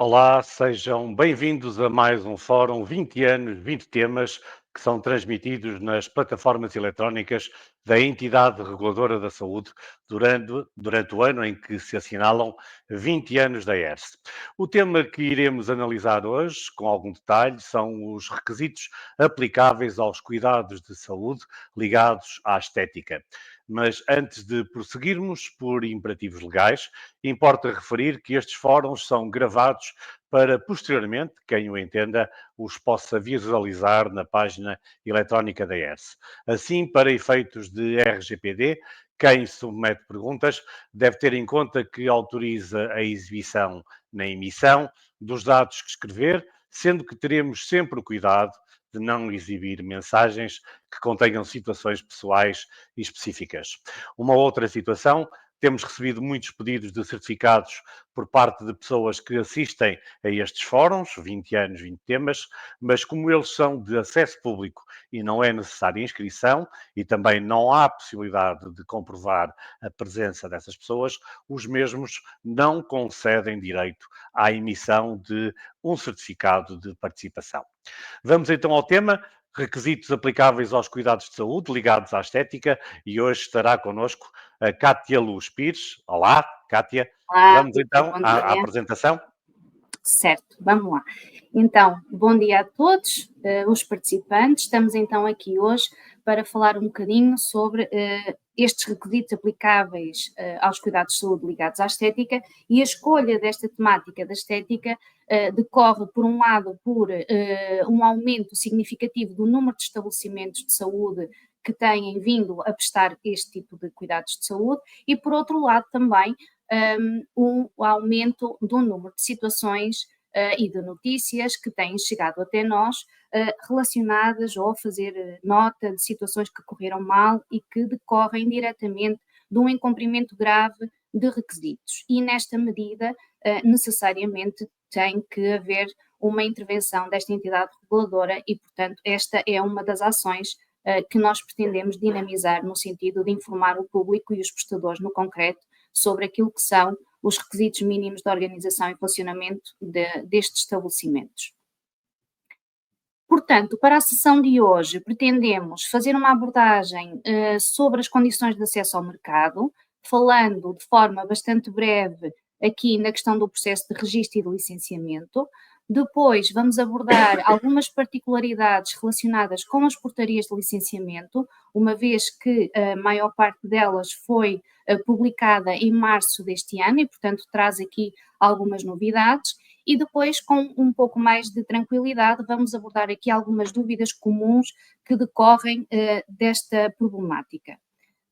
Olá, sejam bem-vindos a mais um Fórum 20 anos, 20 temas que são transmitidos nas plataformas eletrónicas da entidade reguladora da saúde durante o ano em que se assinalam 20 anos da ERSE. O tema que iremos analisar hoje, com algum detalhe, são os requisitos aplicáveis aos cuidados de saúde ligados à estética. Mas antes de prosseguirmos por imperativos legais, importa referir que estes fóruns são gravados para, posteriormente, quem o entenda, os possa visualizar na página eletrónica da ERSE. Assim, para efeitos de RGPD, quem submete perguntas deve ter em conta que autoriza a exibição na emissão dos dados que escrever, sendo que teremos sempre o cuidado de não exibir mensagens que contenham situações pessoais e específicas. Uma outra situação: temos recebido muitos pedidos de certificados por parte de pessoas que assistem a estes fóruns, 20 anos, 20 temas, mas como eles são de acesso público e não é necessária inscrição e também não há possibilidade de comprovar a presença dessas pessoas, os mesmos não concedem direito à emissão de um certificado de participação. Vamos então ao tema: requisitos aplicáveis aos cuidados de saúde ligados à estética, e hoje estará connosco a Cátia Luz Pires. Olá, Cátia. Olá, Vamos Vitor, então bom à dia. apresentação. Certo, vamos lá. Então, bom dia a todos os participantes. Estamos então aqui hoje para falar um bocadinho sobre estes requisitos aplicáveis aos cuidados de saúde ligados à estética, e a escolha desta temática da estética decorre, por um lado, por um aumento significativo do número de estabelecimentos de saúde que têm vindo a prestar este tipo de cuidados de saúde, e por outro lado também um aumento do número de situações e de notícias que têm chegado até nós relacionadas ou a fazer nota de situações que correram mal e que decorrem diretamente de um incumprimento grave de requisitos. E nesta medida, necessariamente tem que haver uma intervenção desta entidade reguladora e, portanto, esta é uma das ações que nós pretendemos dinamizar no sentido de informar o público e os prestadores no concreto sobre aquilo que são os requisitos mínimos de organização e funcionamento destes estabelecimentos. Portanto, para a sessão de hoje, pretendemos fazer uma abordagem sobre as condições de acesso ao mercado, falando de forma bastante breve aqui na questão do processo de registro e de licenciamento. Depois vamos abordar algumas particularidades relacionadas com as portarias de licenciamento, uma vez que a maior parte delas foi publicada em março deste ano e, portanto, traz aqui algumas novidades. E depois, com um pouco mais de tranquilidade, vamos abordar aqui algumas dúvidas comuns que decorrem desta problemática.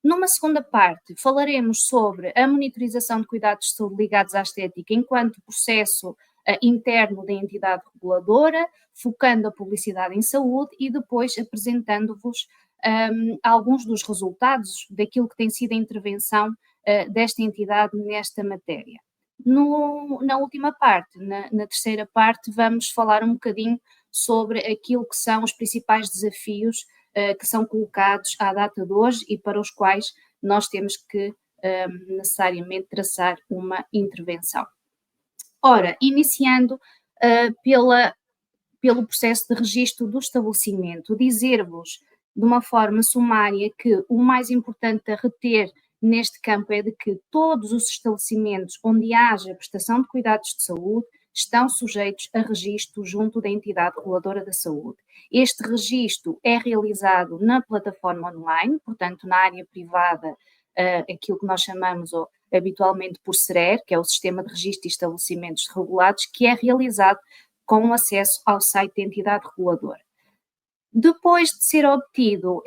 Numa segunda parte, falaremos sobre a monitorização de cuidados de saúde ligados à estética enquanto processo interno da entidade reguladora, focando a publicidade em saúde e depois apresentando-vos alguns dos resultados daquilo que tem sido a intervenção desta entidade nesta matéria. Na última parte, na terceira parte, vamos falar um bocadinho sobre aquilo que são os principais desafios que são colocados à data de hoje e para os quais nós temos que necessariamente traçar uma intervenção. Ora, iniciando pelo processo de registro do estabelecimento, dizer-vos de uma forma sumária que o mais importante a reter neste campo é de que todos os estabelecimentos onde haja prestação de cuidados de saúde estão sujeitos a registro junto da entidade reguladora da saúde. Este registro é realizado na plataforma online, portanto, na área privada, aquilo que nós chamamos habitualmente por SRER, que é o Sistema de Registro de Estabelecimentos Regulados, que é realizado com acesso ao site da entidade reguladora. Depois de ser obtido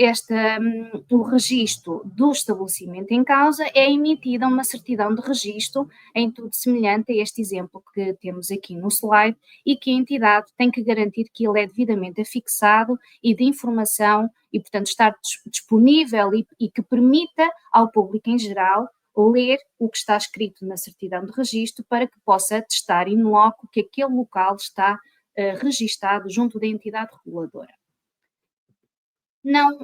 o registro do estabelecimento em causa, é emitida uma certidão de registro, em tudo semelhante a este exemplo que temos aqui no slide, e que a entidade tem que garantir que ele é devidamente afixado e de informação, e portanto estar disponível e que permita ao público em geral ler o que está escrito na certidão de registro para que possa atestar in loco que aquele local está registado junto da entidade reguladora.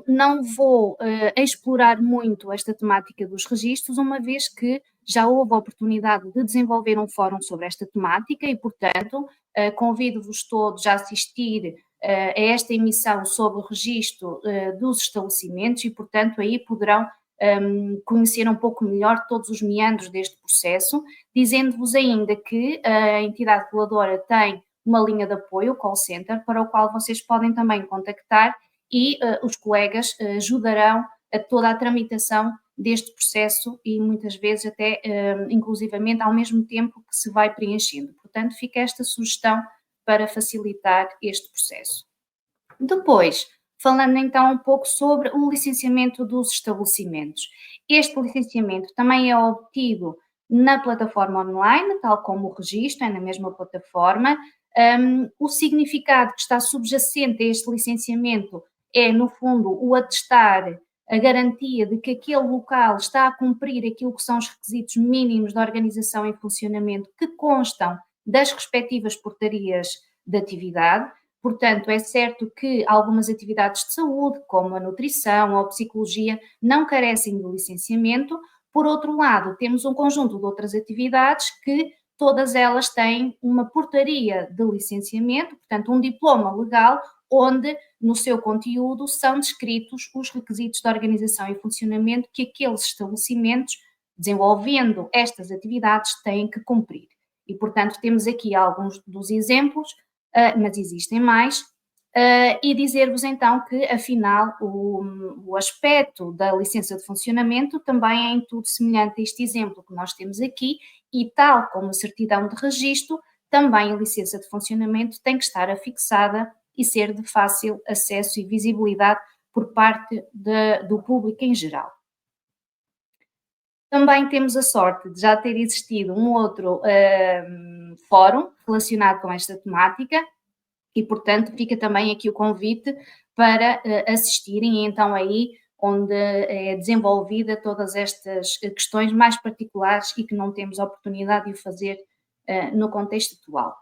Não vou explorar muito esta temática dos registros, uma vez que já houve a oportunidade de desenvolver um fórum sobre esta temática e, portanto, convido-vos todos a assistir a esta emissão sobre o registro dos estabelecimentos e, portanto, aí poderão conhecer um pouco melhor todos os meandros deste processo, dizendo-vos ainda que a entidade reguladora tem uma linha de apoio, o call center, para o qual vocês podem também contactar e os colegas ajudarão a toda a tramitação deste processo e muitas vezes até inclusivamente ao mesmo tempo que se vai preenchendo. Portanto, fica esta sugestão para facilitar este processo. Depois, falando então um pouco sobre o licenciamento dos estabelecimentos. Este licenciamento também é obtido na plataforma online, tal como o registro, é na mesma plataforma. O significado que está subjacente a este licenciamento é, no fundo, o atestar a garantia de que aquele local está a cumprir aquilo que são os requisitos mínimos de organização e funcionamento que constam das respectivas portarias de atividade. Portanto, é certo que algumas atividades de saúde, como a nutrição ou a psicologia, não carecem de licenciamento. Por outro lado, temos um conjunto de outras atividades que todas elas têm uma portaria de licenciamento, portanto, um diploma legal, onde no seu conteúdo são descritos os requisitos de organização e funcionamento que aqueles estabelecimentos, desenvolvendo estas atividades, têm que cumprir. E, portanto, temos aqui alguns dos exemplos, mas existem mais, e dizer-vos então que, afinal, o aspecto da licença de funcionamento também é em tudo semelhante a este exemplo que nós temos aqui, e tal como a certidão de registro, também a licença de funcionamento tem que estar afixada e ser de fácil acesso e visibilidade por parte do público em geral. Também temos a sorte de já ter existido um outro fórum relacionado com esta temática e, portanto, fica também aqui o convite para assistirem, e então aí onde é desenvolvida todas estas questões mais particulares e que não temos a oportunidade de o fazer no contexto atual.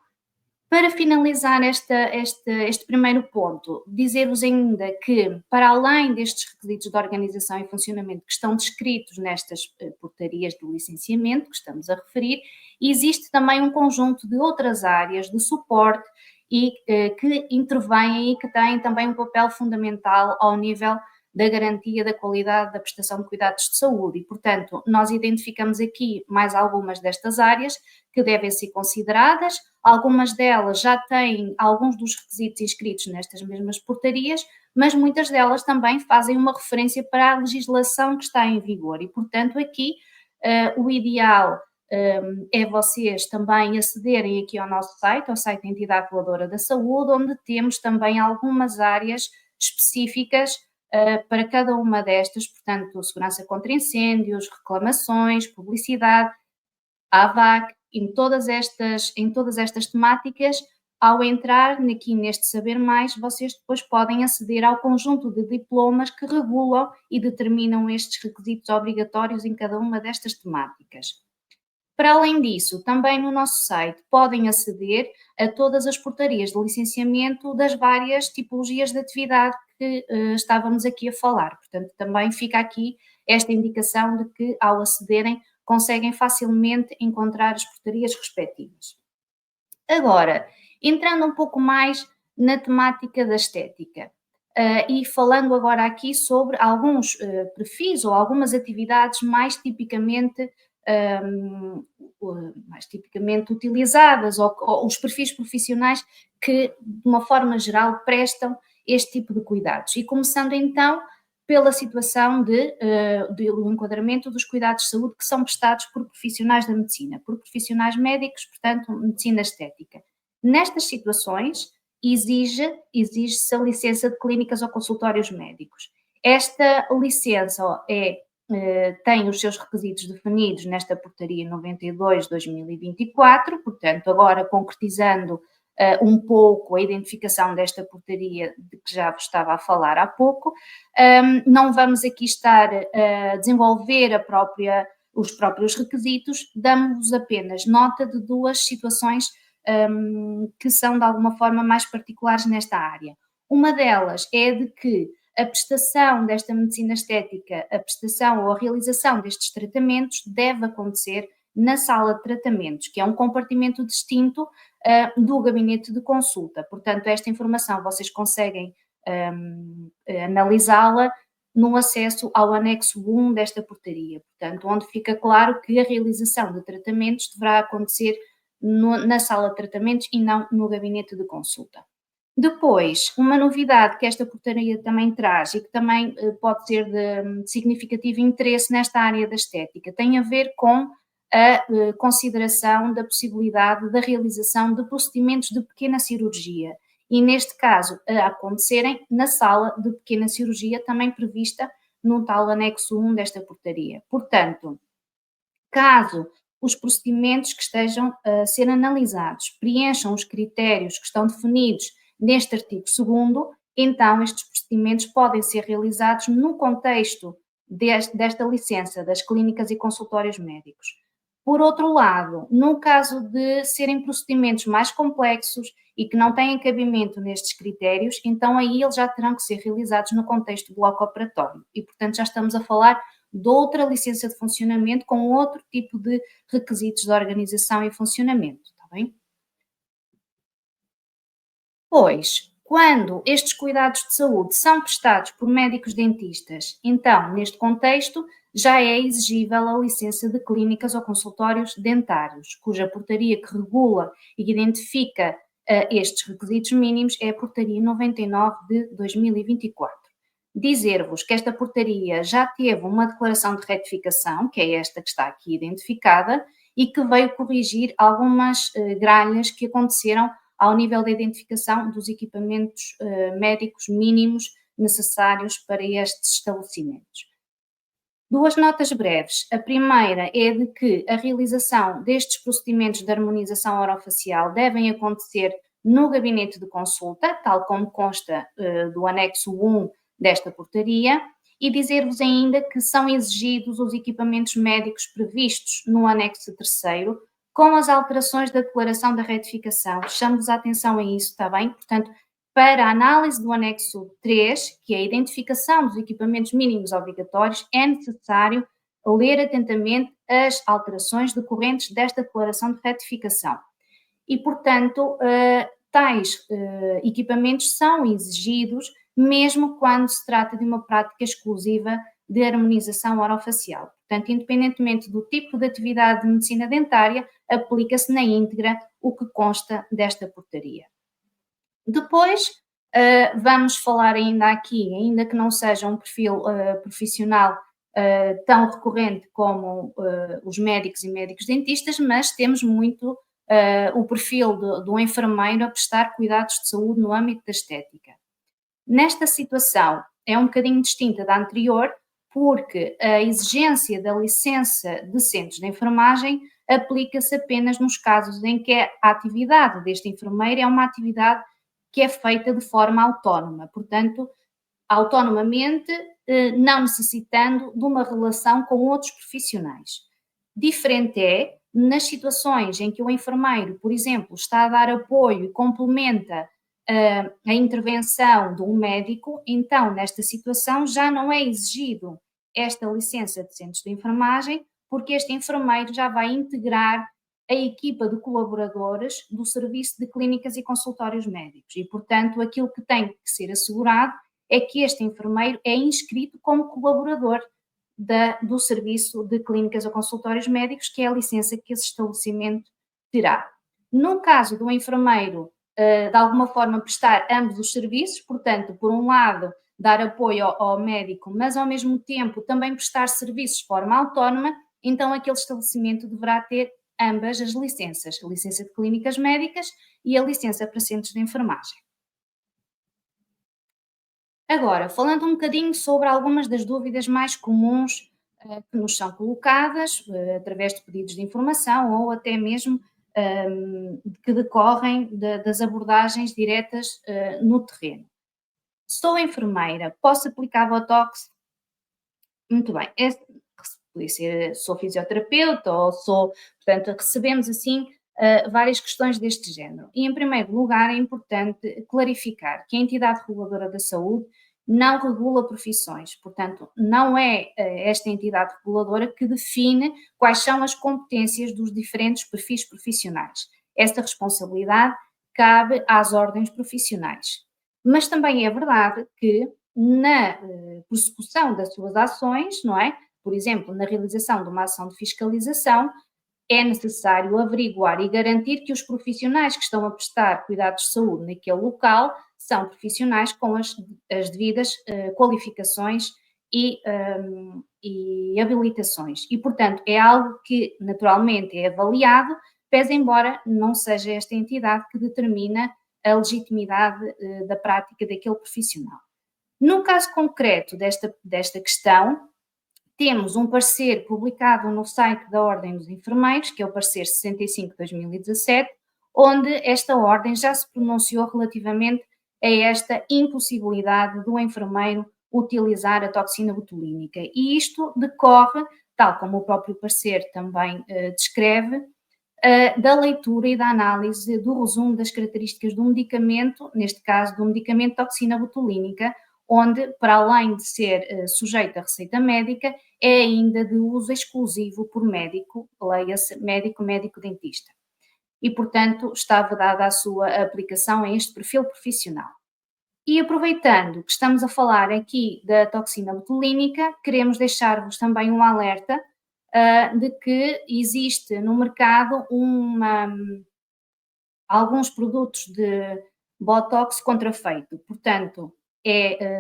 Para finalizar este primeiro ponto, dizer-vos ainda que, para além destes requisitos de organização e funcionamento que estão descritos nestas portarias do licenciamento que estamos a referir, existe também um conjunto de outras áreas de suporte e que intervêm e que têm também um papel fundamental ao nível da garantia da qualidade da prestação de cuidados de saúde e, portanto, nós identificamos aqui mais algumas destas áreas que devem ser consideradas. Algumas delas já têm alguns dos requisitos inscritos nestas mesmas portarias, mas muitas delas também fazem uma referência para a legislação que está em vigor e, portanto, aqui o ideal é vocês também acederem aqui ao nosso site, ao site da Entidade Reguladora da Saúde, onde temos também algumas áreas específicas para cada uma destas, portanto, segurança contra incêndios, reclamações, publicidade, AVAC, em todas estas temáticas, ao entrar aqui neste Saber Mais, vocês depois podem aceder ao conjunto de diplomas que regulam e determinam estes requisitos obrigatórios em cada uma destas temáticas. Para além disso, também no nosso site podem aceder a todas as portarias de licenciamento das várias tipologias de atividade que estávamos aqui a falar. Portanto, também fica aqui esta indicação de que, ao acederem, conseguem facilmente encontrar as portarias respectivas. Agora, entrando um pouco mais na temática da estética e falando agora aqui sobre alguns perfis ou algumas atividades mais tipicamente utilizadas ou os perfis profissionais que, de uma forma geral, prestam este tipo de cuidados. E começando então pela situação do enquadramento dos cuidados de saúde que são prestados por profissionais da medicina, por profissionais médicos, portanto, medicina estética. Nestas situações, exige-se a licença de clínicas ou consultórios médicos. Esta licença tem os seus requisitos definidos nesta portaria 92/2024, portanto, agora concretizando um pouco a identificação desta portaria de que já vos estava a falar há pouco. Não vamos aqui estar a desenvolver os próprios requisitos, damos apenas nota de duas situações que são de alguma forma mais particulares nesta área. Uma delas é de que a prestação desta medicina estética, a prestação ou a realização destes tratamentos deve acontecer na sala de tratamentos, que é um compartimento distinto do gabinete de consulta. Portanto, esta informação vocês conseguem analisá-la no acesso ao anexo 1 desta portaria, portanto, onde fica claro que a realização de tratamentos deverá acontecer na sala de tratamentos e não no gabinete de consulta. Depois, uma novidade que esta portaria também traz e que também pode ser de significativo interesse nesta área da estética, tem a ver com a consideração da possibilidade da realização de procedimentos de pequena cirurgia e, neste caso, a acontecerem na sala de pequena cirurgia, também prevista no tal anexo 1 desta portaria. Portanto, caso os procedimentos que estejam a ser analisados preencham os critérios que estão definidos neste artigo 2º, então estes procedimentos podem ser realizados no contexto desta licença das clínicas e consultórios médicos. Por outro lado, no caso de serem procedimentos mais complexos e que não têm cabimento nestes critérios, então aí eles já terão que ser realizados no contexto bloco-operatório e, portanto, já estamos a falar de outra licença de funcionamento com outro tipo de requisitos de organização e funcionamento, está bem? Pois, quando estes cuidados de saúde são prestados por médicos dentistas, então, neste contexto, já é exigível a licença de clínicas ou consultórios dentários, cuja portaria que regula e identifica estes requisitos mínimos é a Portaria 99 de 2024. Dizer-vos que esta portaria já teve uma declaração de retificação, que é esta que está aqui identificada, e que veio corrigir algumas gralhas que aconteceram ao nível da identificação dos equipamentos médicos mínimos necessários para estes estabelecimentos. Duas notas breves. A primeira é de que a realização destes procedimentos de harmonização orofacial devem acontecer no gabinete de consulta, tal como consta do anexo 1 desta portaria, e dizer-vos ainda que são exigidos os equipamentos médicos previstos no anexo 3º, com as alterações da declaração da retificação. Chamo-vos a atenção a isso, está bem? Portanto, para a análise do anexo 3, que é a identificação dos equipamentos mínimos obrigatórios, é necessário ler atentamente as alterações decorrentes desta declaração de retificação. E, portanto, tais equipamentos são exigidos mesmo quando se trata de uma prática exclusiva de harmonização orofacial. Portanto, independentemente do tipo de atividade de medicina dentária, aplica-se na íntegra o que consta desta portaria. Depois, vamos falar ainda aqui, ainda que não seja um perfil profissional tão recorrente como os médicos e médicos dentistas, mas temos muito o perfil do enfermeiro a prestar cuidados de saúde no âmbito da estética. Nesta situação é um bocadinho distinta da anterior, porque a exigência da licença de centros de enfermagem aplica-se apenas nos casos em que a atividade deste enfermeiro é uma atividade que é feita de forma autónoma, portanto, autonomamente, não necessitando de uma relação com outros profissionais. Diferente é nas situações em que o enfermeiro, por exemplo, está a dar apoio e complementa a intervenção de um médico, então, nesta situação, já não é exigido esta licença de centros de enfermagem, porque este enfermeiro já vai integrar a equipa de colaboradores do serviço de clínicas e consultórios médicos e, portanto, aquilo que tem que ser assegurado é que este enfermeiro é inscrito como colaborador do serviço de clínicas ou consultórios médicos, que é a licença que esse estabelecimento terá. No caso do enfermeiro, de alguma forma prestar ambos os serviços, portanto, por um lado, dar apoio ao médico, mas ao mesmo tempo também prestar serviços de forma autónoma, então aquele estabelecimento deverá ter ambas as licenças, a licença de clínicas médicas e a licença para centros de enfermagem. Agora, falando um bocadinho sobre algumas das dúvidas mais comuns que nos são colocadas, através de pedidos de informação ou até mesmo que decorrem das abordagens diretas no terreno. Sou enfermeira, posso aplicar Botox? Muito bem, podia ser, sou fisioterapeuta ou sou, portanto, recebemos assim várias questões deste género. E, em primeiro lugar, é importante clarificar que a entidade reguladora da saúde não regula profissões, portanto, não é esta entidade reguladora que define quais são as competências dos diferentes perfis profissionais. Esta responsabilidade cabe às ordens profissionais. Mas também é verdade que na persecução das suas ações, não é? Por exemplo, na realização de uma ação de fiscalização, é necessário averiguar e garantir que os profissionais que estão a prestar cuidados de saúde naquele local são profissionais com as devidas qualificações e habilitações. E, portanto, é algo que naturalmente é avaliado, pese embora não seja esta entidade que determina a legitimidade da prática daquele profissional. No caso concreto desta questão, temos um parecer publicado no site da Ordem dos Enfermeiros, que é o parecer 65 de 2017, onde esta ordem já se pronunciou relativamente a esta impossibilidade do enfermeiro utilizar a toxina botulínica. E isto decorre, tal como o próprio parecer também descreve, da leitura e da análise do resumo das características do medicamento, neste caso do medicamento toxina botulínica, onde, para além de ser sujeito a receita médica, é ainda de uso exclusivo por médico, leia-se médico-dentista. E, portanto, está vedada a sua aplicação a este perfil profissional. E aproveitando que estamos a falar aqui da toxina botulínica, queremos deixar-vos também um alerta de que existe no mercado alguns produtos de botox contrafeito. Portanto,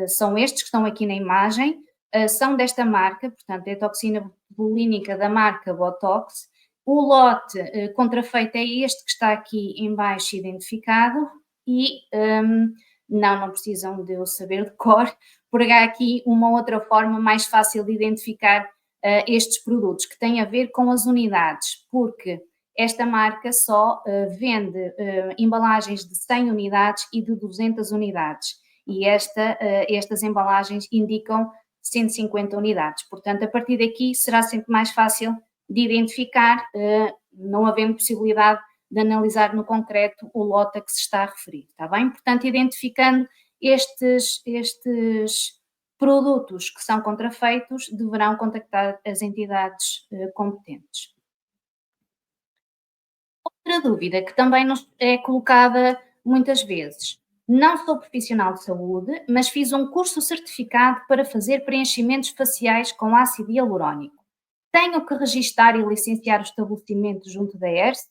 são estes que estão aqui na imagem, são desta marca, portanto, é a toxina botulínica da marca Botox. O lote contrafeito é este que está aqui em baixo identificado e não precisam de eu saber de cor, porque há aqui uma outra forma mais fácil de identificar estes produtos, que têm a ver com as unidades, porque esta marca só vende embalagens de 100 unidades e de 200 unidades, e estas embalagens indicam 150 unidades. Portanto, a partir daqui será sempre mais fácil de identificar, não havendo possibilidade de analisar no concreto o lote a que se está a referir, está bem? Portanto, identificando estes produtos que são contrafeitos, deverão contactar as entidades competentes. Outra dúvida que também nos é colocada muitas vezes: não sou profissional de saúde, mas fiz um curso certificado para fazer preenchimentos faciais com ácido hialurónico. Tenho que registar e licenciar o estabelecimento junto da ERSE?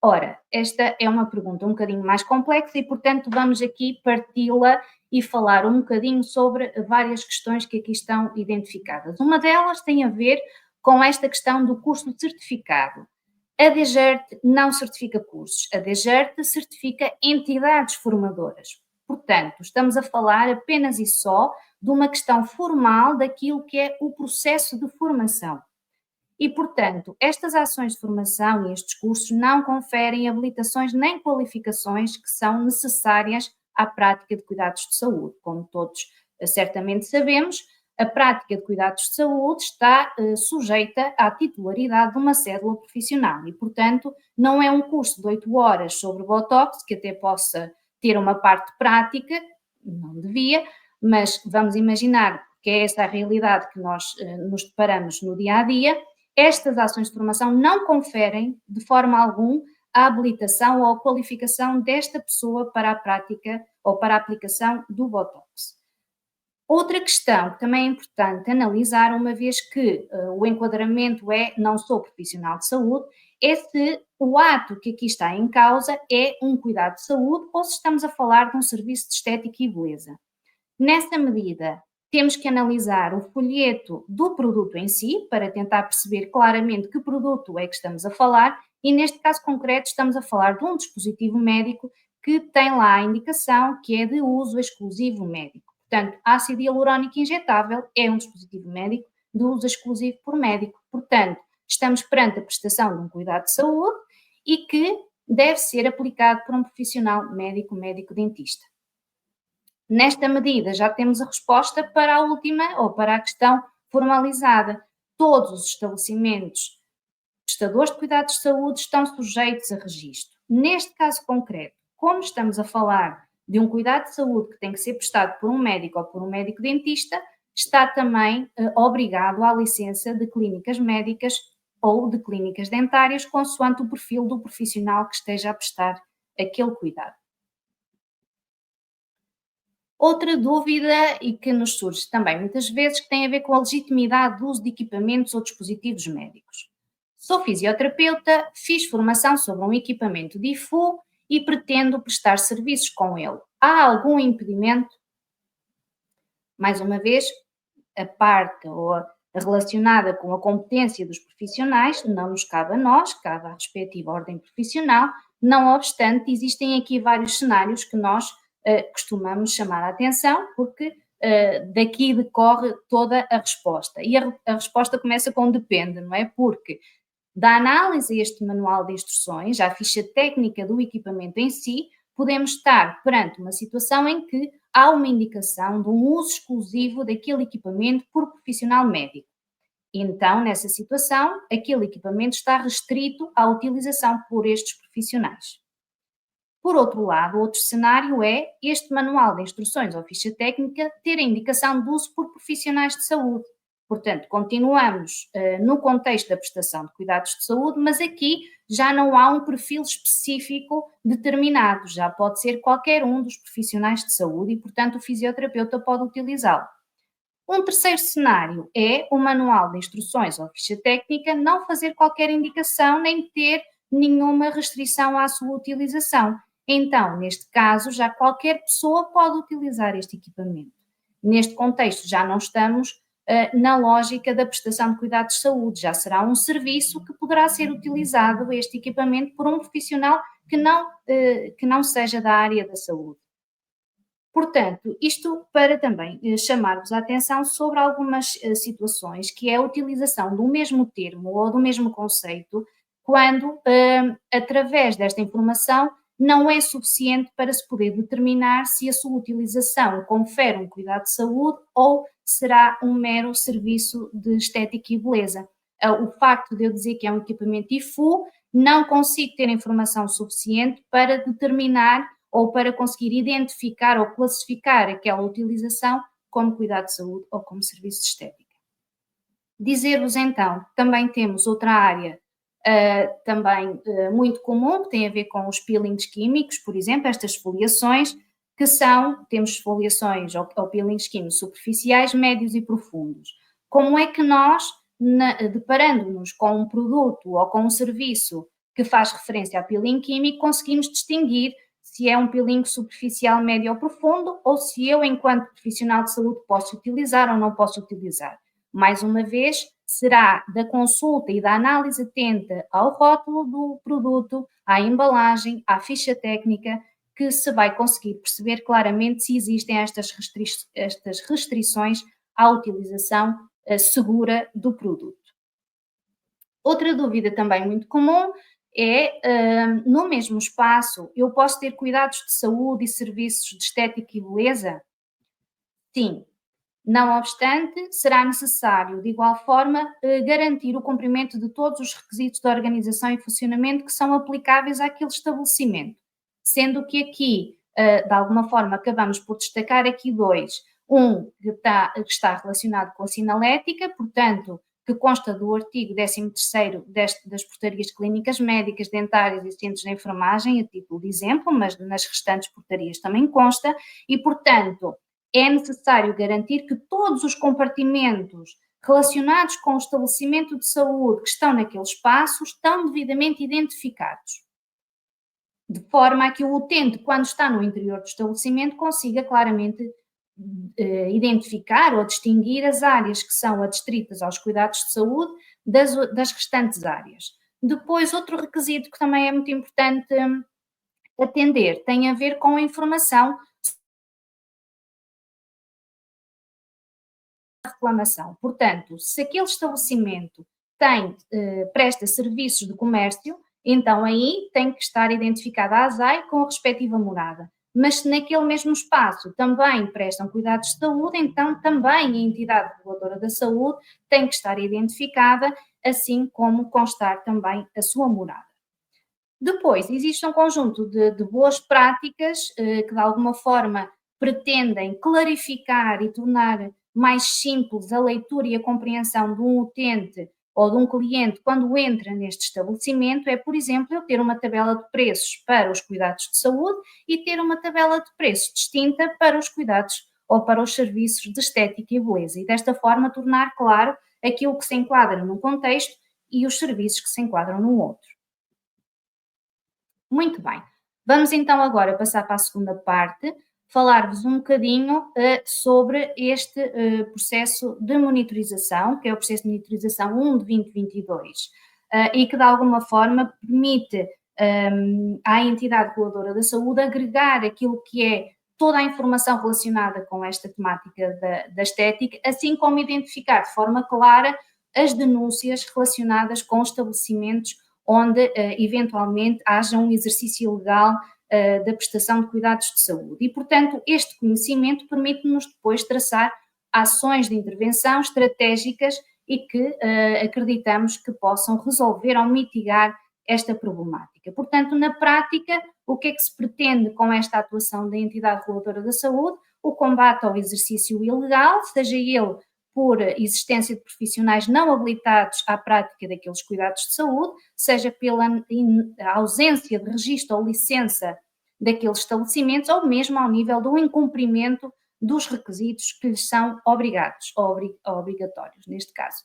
Ora, esta é uma pergunta um bocadinho mais complexa e, portanto, vamos aqui parti-la e falar um bocadinho sobre várias questões que aqui estão identificadas. Uma delas tem a ver com esta questão do curso certificado. A DGERT não certifica cursos, a DGERT certifica entidades formadoras. Portanto, estamos a falar apenas e só de uma questão formal daquilo que é o processo de formação. E, portanto, estas ações de formação e estes cursos não conferem habilitações nem qualificações que são necessárias à prática de cuidados de saúde. Como todos certamente sabemos, a prática de cuidados de saúde está sujeita à titularidade de uma cédula profissional e, portanto, não é um curso de 8 horas sobre Botox, que até possa ter uma parte prática, não devia, mas vamos imaginar que é essa a realidade que nós nos deparamos no dia a dia. Estas ações de formação não conferem, de forma alguma, a habilitação ou a qualificação desta pessoa para a prática ou para a aplicação do Botox. Outra questão que também é importante analisar, uma vez que o enquadramento é não sou profissional de saúde, é se o ato que aqui está em causa é um cuidado de saúde ou se estamos a falar de um serviço de estética e beleza. Nessa medida, temos que analisar o folheto do produto em si, para tentar perceber claramente que produto é que estamos a falar, e neste caso concreto estamos a falar de um dispositivo médico que tem lá a indicação que é de uso exclusivo médico. Portanto, ácido hialurónico injetável é um dispositivo médico de uso exclusivo por médico. Portanto, estamos perante a prestação de um cuidado de saúde e que deve ser aplicado por um profissional médico-dentista. Nesta medida, já temos a resposta para a última, ou para a questão formalizada. Todos os estabelecimentos prestadores de cuidados de saúde estão sujeitos a registro. Neste caso concreto, como estamos a falar de um cuidado de saúde que tem que ser prestado por um médico ou por um médico dentista, está também obrigado à licença de clínicas médicas ou de clínicas dentárias, consoante o perfil do profissional que esteja a prestar aquele cuidado. Outra dúvida e que nos surge também muitas vezes, que tem a ver com a legitimidade do uso de equipamentos ou dispositivos médicos. Sou fisioterapeuta, fiz formação sobre um equipamento de IFU e pretendo prestar serviços com ele. Há algum impedimento? Mais uma vez, a parte relacionada com a competência dos profissionais não nos cabe a nós, cabe à respectiva ordem profissional. Não obstante, existem aqui vários cenários que nós costumamos chamar a atenção, porque daqui decorre toda a resposta. E a resposta começa com depende, não é? Porque da análise a este manual de instruções, à ficha técnica do equipamento em si, podemos estar perante uma situação em que há uma indicação de um uso exclusivo daquele equipamento por profissional médico. Então, nessa situação, aquele equipamento está restrito à utilização por estes profissionais. Por outro lado, outro cenário é este manual de instruções ou ficha técnica ter a indicação de uso por profissionais de saúde. Portanto, continuamos no contexto da prestação de cuidados de saúde, mas aqui já não há um perfil específico determinado, já pode ser qualquer um dos profissionais de saúde e, portanto, o fisioterapeuta pode utilizá-lo. Um terceiro cenário é o manual de instruções ou ficha técnica não fazer qualquer indicação nem ter nenhuma restrição à sua utilização. Então, neste caso, já qualquer pessoa pode utilizar este equipamento. Neste contexto, já não estamos na lógica da prestação de cuidados de saúde, já será um serviço que poderá ser utilizado este equipamento por um profissional que não seja da área da saúde. Portanto, isto para também chamar-vos a atenção sobre algumas situações, que é a utilização do mesmo termo ou do mesmo conceito, quando, através desta informação, não é suficiente para se poder determinar se a sua utilização confere um cuidado de saúde ou será um mero serviço de estética e beleza. O facto de eu dizer que é um equipamento IFU, não consigo ter informação suficiente para determinar ou para conseguir identificar ou classificar aquela utilização como cuidado de saúde ou como serviço de estética. Dizer-vos então, também temos outra área também muito comum, que tem a ver com os peelings químicos, por exemplo, estas esfoliações, que temos esfoliações ou peelings químicos superficiais, médios e profundos. Como é que nós, deparando-nos com um produto ou com um serviço que faz referência a peeling químico, conseguimos distinguir se é um peeling superficial, médio ou profundo, ou se eu, enquanto profissional de saúde, posso utilizar ou não posso utilizar? Mais uma vez, será da consulta e da análise atenta ao rótulo do produto, à embalagem, à ficha técnica, que se vai conseguir perceber claramente se existem estas restrições à utilização segura do produto. Outra dúvida também muito comum é, no mesmo espaço, eu posso ter cuidados de saúde e serviços de estética e beleza? Sim. Não obstante, será necessário, de igual forma, garantir o cumprimento de todos os requisitos de organização e funcionamento que são aplicáveis àquele estabelecimento. Sendo que aqui, de alguma forma, acabamos por destacar aqui dois. Um que está relacionado com a sinalética, portanto, que consta do artigo 13º das portarias clínicas médicas, dentárias e centros de enfermagem, a título de exemplo, mas nas restantes portarias também consta, e, portanto, é necessário garantir que todos os compartimentos relacionados com o estabelecimento de saúde que estão naquele espaço estão devidamente identificados, de forma a que o utente, quando está no interior do estabelecimento, consiga claramente identificar ou distinguir as áreas que são adstritas aos cuidados de saúde das restantes áreas. Depois, outro requisito que também é muito importante atender tem a ver com a informação da reclamação. Portanto, se aquele estabelecimento presta serviços de comércio, então aí tem que estar identificada a ASAI com a respectiva morada. Mas se naquele mesmo espaço também prestam cuidados de saúde, então também a entidade reguladora da saúde tem que estar identificada, assim como constar também a sua morada. Depois, existe um conjunto de boas práticas que, de alguma forma, pretendem clarificar e tornar mais simples a leitura e a compreensão de um utente ou de um cliente quando entra neste estabelecimento. É, por exemplo, eu ter uma tabela de preços para os cuidados de saúde e ter uma tabela de preços distinta para os cuidados ou para os serviços de estética e beleza. E desta forma tornar claro aquilo que se enquadra num contexto e os serviços que se enquadram num outro. Muito bem. Vamos então agora passar para a segunda parte, falar-vos um bocadinho sobre este processo de monitorização, que é o processo de monitorização 1 de 2022, e que de alguma forma permite à entidade reguladora da saúde agregar aquilo que é toda a informação relacionada com esta temática da estética, assim como identificar de forma clara as denúncias relacionadas com estabelecimentos onde eventualmente haja um exercício ilegal da prestação de cuidados de saúde. E, portanto, este conhecimento permite-nos depois traçar ações de intervenção estratégicas e que acreditamos que possam resolver ou mitigar esta problemática. Portanto, na prática, o que é que se pretende com esta atuação da entidade reguladora da saúde? O combate ao exercício ilegal, seja ele por existência de profissionais não habilitados à prática daqueles cuidados de saúde, seja pela ausência de registro ou licença daqueles estabelecimentos, ou mesmo ao nível do incumprimento dos requisitos que lhes são obrigados ou obrigatórios, neste caso.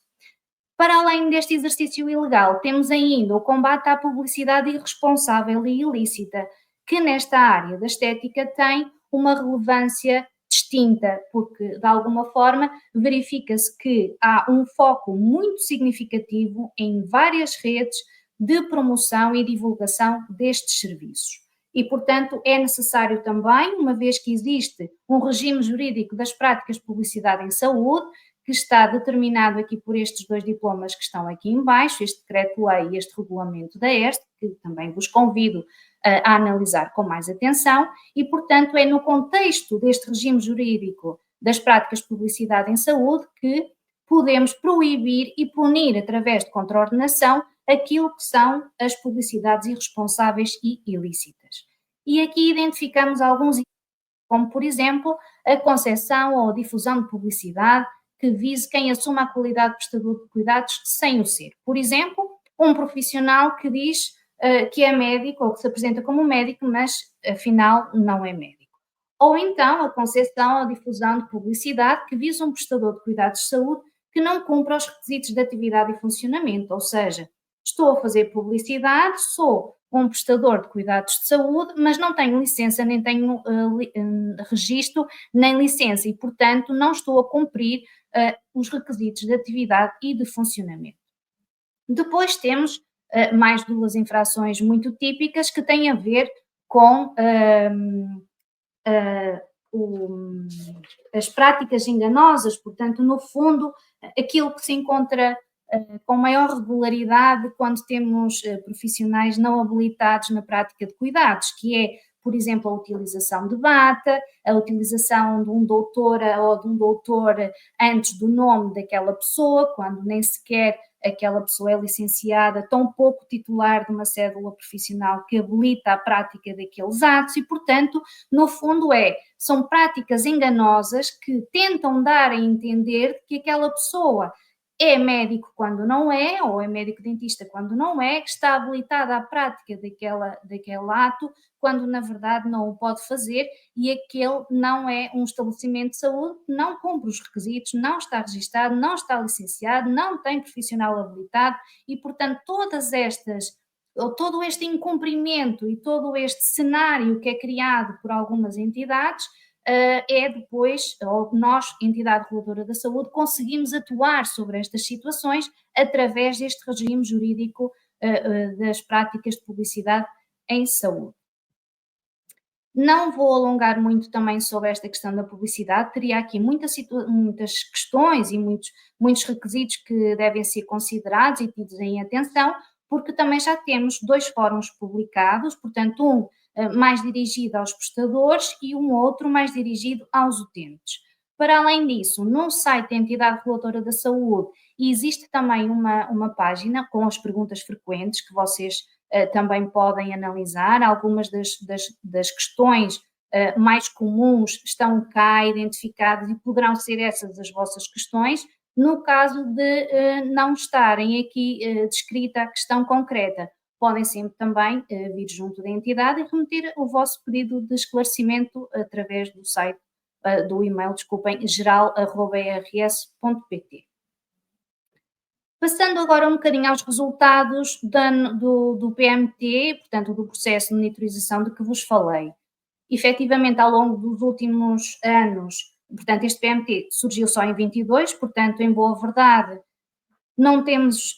Para além deste exercício ilegal, temos ainda o combate à publicidade irresponsável e ilícita, que nesta área da estética tem uma relevância distinta, porque de alguma forma verifica-se que há um foco muito significativo em várias redes de promoção e divulgação destes serviços. E, portanto, é necessário também, uma vez que existe um regime jurídico das práticas de publicidade em saúde, que está determinado aqui por estes dois diplomas que estão aqui em baixo, este decreto-lei e este regulamento da ERST, que também vos convido a analisar com mais atenção, e, portanto, é no contexto deste regime jurídico das práticas de publicidade em saúde que podemos proibir e punir, através de contraordenação, aquilo que são as publicidades irresponsáveis e ilícitas. E aqui identificamos alguns, como, por exemplo, a concessão ou difusão de publicidade que vise quem assuma a qualidade de prestador de cuidados sem o ser. Por exemplo, um profissional que diz que é médico ou que se apresenta como médico, mas afinal não é médico. Ou então a concessão ou difusão de publicidade que visa um prestador de cuidados de saúde que não cumpra os requisitos de atividade e funcionamento, ou seja, estou a fazer publicidade, sou um prestador de cuidados de saúde, mas não tenho licença, nem tenho registro, nem licença, e, portanto, não estou a cumprir os requisitos de atividade e de funcionamento. Depois temos mais duas infrações muito típicas que têm a ver com as práticas enganosas, portanto, no fundo, aquilo que se encontra com maior regularidade quando temos profissionais não habilitados na prática de cuidados, que é, por exemplo, a utilização de bata, a utilização de um doutora ou de um doutor antes do nome daquela pessoa, quando nem sequer aquela pessoa é licenciada, tão pouco titular de uma cédula profissional que habilita a prática daqueles atos e, portanto, no fundo são práticas enganosas que tentam dar a entender que aquela pessoa é médico quando não é, ou é médico dentista quando não é, que está habilitada à prática daquele ato, quando na verdade não o pode fazer e aquele não é um estabelecimento de saúde, não cumpre os requisitos, não está registado, não está licenciado, não tem profissional habilitado e, portanto, todo este incumprimento e todo este cenário que é criado por algumas entidades é depois, ou nós, entidade reguladora da saúde, conseguimos atuar sobre estas situações através deste regime jurídico das práticas de publicidade em saúde. Não vou alongar muito também sobre esta questão da publicidade, teria aqui muitas questões e muitos requisitos que devem ser considerados e tidos em atenção, porque também já temos dois fóruns publicados, portanto, um mais dirigido aos prestadores e um outro mais dirigido aos utentes. Para além disso, no site da entidade reguladora da saúde existe também uma página com as perguntas frequentes que vocês também podem analisar. Algumas das questões mais comuns estão cá identificadas e poderão ser essas as vossas questões. No caso de não estarem aqui descrita a questão concreta, podem sempre também vir junto da entidade e remeter o vosso pedido de esclarecimento através do site, do e-mail, desculpem, geral@rs.pt. Passando agora um bocadinho aos resultados do PMT, portanto do processo de monitorização de que vos falei. Efetivamente, ao longo dos últimos anos, portanto este PMT surgiu só em 22, portanto em boa verdade não temos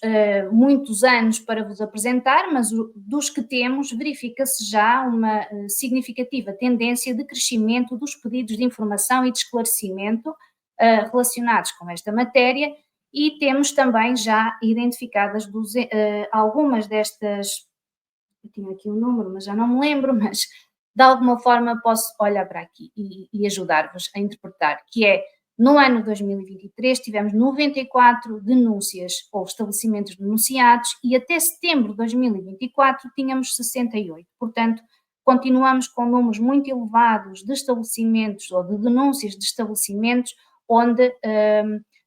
muitos anos para vos apresentar, mas dos que temos verifica-se já uma significativa tendência de crescimento dos pedidos de informação e de esclarecimento relacionados com esta matéria, e temos também já identificadas algumas destas, eu tinha aqui um número, mas já não me lembro, mas de alguma forma posso olhar para aqui e ajudar-vos a interpretar, que é, no ano 2023 tivemos 94 denúncias ou estabelecimentos denunciados e até setembro de 2024 tínhamos 68. Portanto, continuamos com números muito elevados de estabelecimentos ou de denúncias de estabelecimentos onde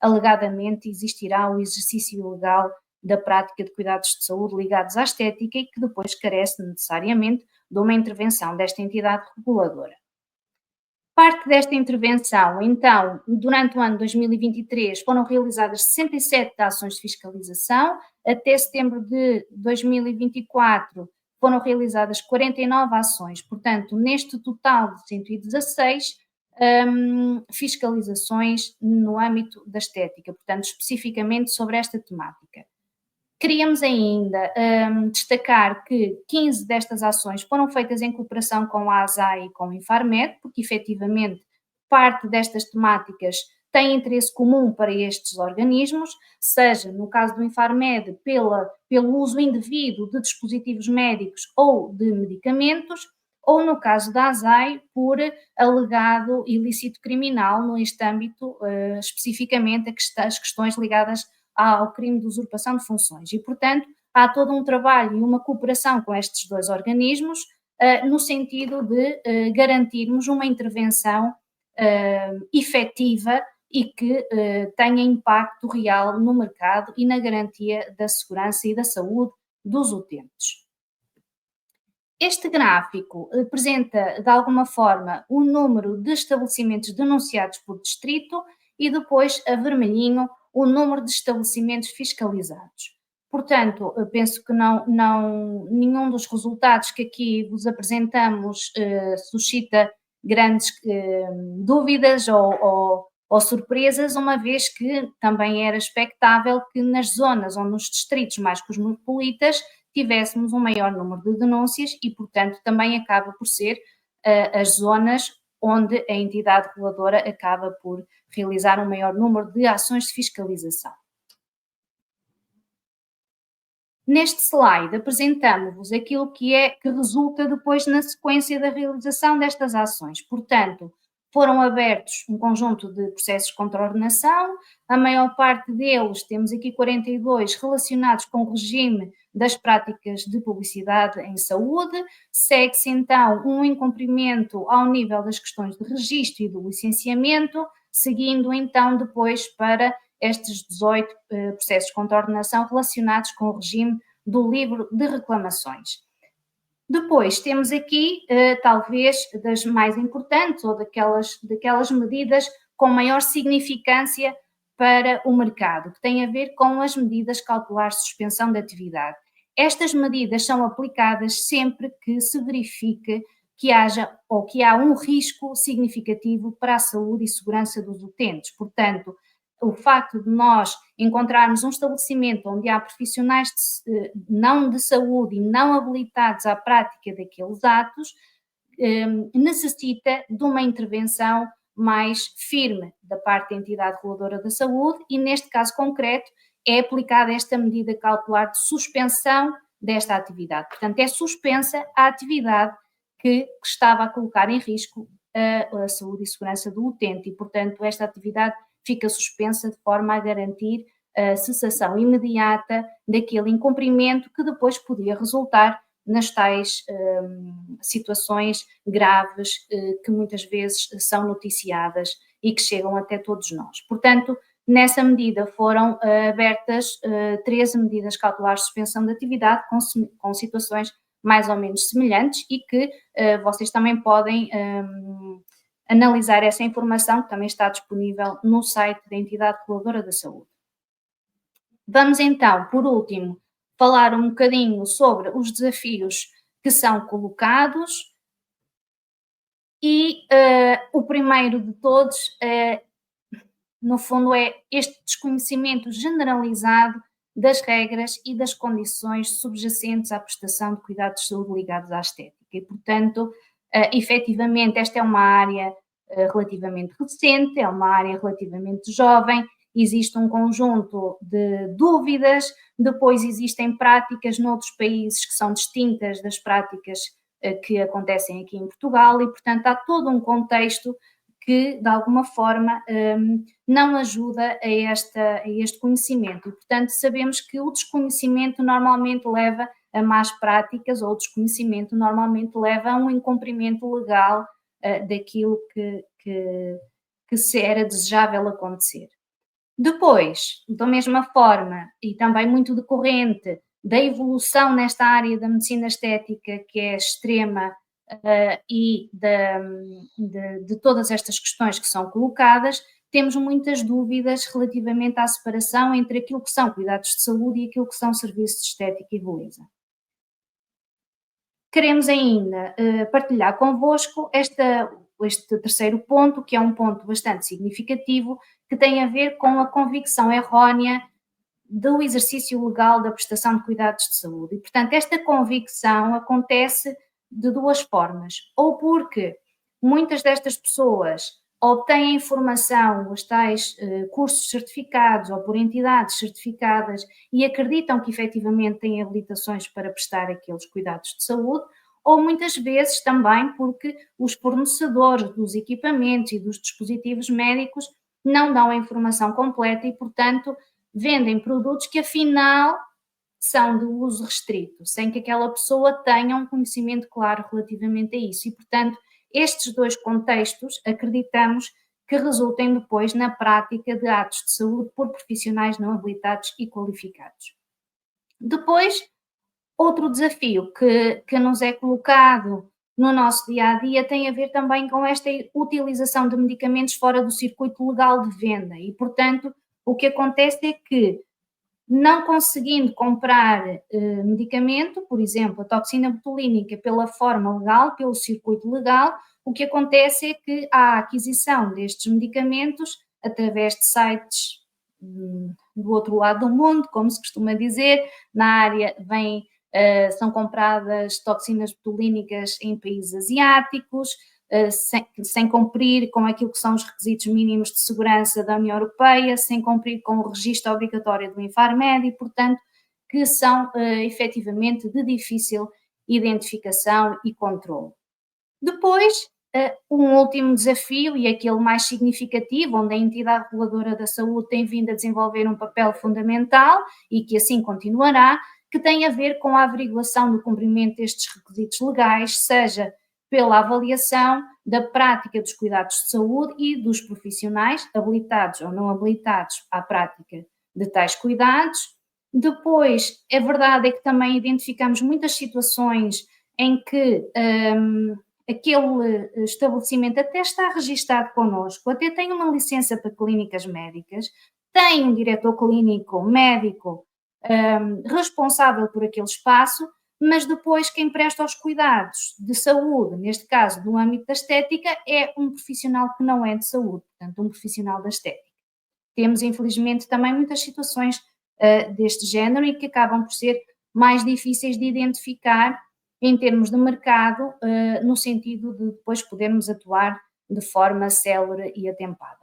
alegadamente existirá o exercício ilegal da prática de cuidados de saúde ligados à estética e que depois carece necessariamente de uma intervenção desta entidade reguladora. Parte desta intervenção, então, durante o ano 2023 foram realizadas 67 ações de fiscalização, até setembro de 2024 foram realizadas 49 ações, portanto, neste total de 116 fiscalizações no âmbito da estética, portanto, especificamente sobre esta temática. Queríamos ainda destacar que 15 destas ações foram feitas em cooperação com a ASAI e com o Infarmed, porque efetivamente parte destas temáticas tem interesse comum para estes organismos, seja no caso do Infarmed pelo uso indevido de dispositivos médicos ou de medicamentos, ou no caso da ASAI por alegado ilícito criminal neste âmbito, especificamente as questões ligadas ao crime de usurpação de funções. E, portanto, há todo um trabalho e uma cooperação com estes dois organismos no sentido de garantirmos uma intervenção efetiva e que tenha impacto real no mercado e na garantia da segurança e da saúde dos utentes. Este gráfico apresenta, de alguma forma, o número de estabelecimentos denunciados por distrito e depois, a vermelhinho, o número de estabelecimentos fiscalizados. Portanto, eu penso que nenhum dos resultados que aqui vos apresentamos suscita grandes dúvidas ou surpresas, uma vez que também era expectável que nas zonas ou nos distritos mais cosmopolitas tivéssemos um maior número de denúncias e, portanto, também acaba por ser as zonas onde a entidade reguladora acaba por realizar um maior número de ações de fiscalização. Neste slide apresentamos-vos aquilo que resulta depois na sequência da realização destas ações. Portanto, foram abertos um conjunto de processos contra a ordenação, a maior parte deles, temos aqui 42, relacionados com o regime das práticas de publicidade em saúde. Segue-se então um incumprimento ao nível das questões de registro e do licenciamento, seguindo então depois para estes 18 processos contra a ordenação relacionados com o regime do livro de reclamações. Depois temos aqui, talvez, das mais importantes ou daquelas medidas com maior significância para o mercado, que tem a ver com as medidas cautelares de suspensão de atividade. Estas medidas são aplicadas sempre que se verifique que há um risco significativo para a saúde e segurança dos utentes. Portanto, o facto de nós encontrarmos um estabelecimento onde há profissionais não de saúde e não habilitados à prática daqueles atos, necessita de uma intervenção mais firme da parte da entidade reguladora da saúde e, neste caso concreto, é aplicada esta medida cautelar de suspensão desta atividade. Portanto, é suspensa a atividade que estava a colocar em risco a saúde e segurança do utente e, portanto, esta atividade fica suspensa de forma a garantir a cessação imediata daquele incumprimento que depois podia resultar nas tais situações graves que muitas vezes são noticiadas e que chegam até todos nós. Portanto, nessa medida foram abertas 13 medidas cautelares de suspensão de atividade com situações mais ou menos semelhantes e que vocês também podem analisar essa informação, que também está disponível no site da entidade reguladora da saúde. Vamos então, por último, falar um bocadinho sobre os desafios que são colocados e o primeiro de todos, no fundo, é este desconhecimento generalizado das regras e das condições subjacentes à prestação de cuidados de saúde ligados à estética. E, portanto, efetivamente, esta é uma área relativamente recente, é uma área relativamente jovem, existe um conjunto de dúvidas, depois existem práticas noutros países que são distintas das práticas que acontecem aqui em Portugal e, portanto, há todo um contexto que, de alguma forma, não ajuda a este conhecimento. E, portanto, sabemos que o desconhecimento normalmente leva a más práticas ou o desconhecimento normalmente leva a um incumprimento legal daquilo que se era desejável acontecer. Depois, da mesma forma, e também muito decorrente da evolução nesta área da medicina estética, que é extrema, e de todas estas questões que são colocadas, temos muitas dúvidas relativamente à separação entre aquilo que são cuidados de saúde e aquilo que são serviços de estética e beleza. Queremos ainda partilhar convosco este terceiro ponto, que é um ponto bastante significativo, que tem a ver com a convicção errónea do exercício legal da prestação de cuidados de saúde. E, portanto, esta convicção acontece de duas formas, ou porque muitas destas pessoas obtêm informação, os tais cursos certificados ou por entidades certificadas e acreditam que efetivamente têm habilitações para prestar aqueles cuidados de saúde, ou muitas vezes também porque os fornecedores dos equipamentos e dos dispositivos médicos não dão a informação completa e, portanto, vendem produtos que afinal são de uso restrito, sem que aquela pessoa tenha um conhecimento claro relativamente a isso. E, portanto, estes dois contextos acreditamos que resultem depois na prática de atos de saúde por profissionais não habilitados e qualificados. Depois, outro desafio que nos é colocado no nosso dia-a-dia tem a ver também com esta utilização de medicamentos fora do circuito legal de venda e, portanto, o que acontece é que, não conseguindo comprar medicamento, por exemplo, a toxina botulínica pela forma legal, pelo circuito legal, o que acontece é que há a aquisição destes medicamentos através de sites do outro lado do mundo, como se costuma dizer, na área são compradas toxinas botulínicas em países asiáticos, sem cumprir com aquilo que são os requisitos mínimos de segurança da União Europeia, sem cumprir com o registro obrigatório do Infarmed e, portanto, que são efetivamente de difícil identificação e controle. Depois, um último desafio, e aquele mais significativo, onde a entidade reguladora da saúde tem vindo a desenvolver um papel fundamental e que assim continuará, que tem a ver com a averiguação do cumprimento destes requisitos legais, seja pela avaliação da prática dos cuidados de saúde e dos profissionais, habilitados ou não habilitados à prática de tais cuidados. Depois, a verdade é que também identificamos muitas situações em que aquele estabelecimento até está registado connosco, até tem uma licença para clínicas médicas, tem um diretor clínico médico responsável por aquele espaço, mas depois quem presta os cuidados de saúde, neste caso do âmbito da estética, é um profissional que não é de saúde, portanto um profissional da estética. Temos infelizmente também muitas situações deste género e que acabam por ser mais difíceis de identificar em termos de mercado, no sentido de depois podermos atuar de forma célere e atempada.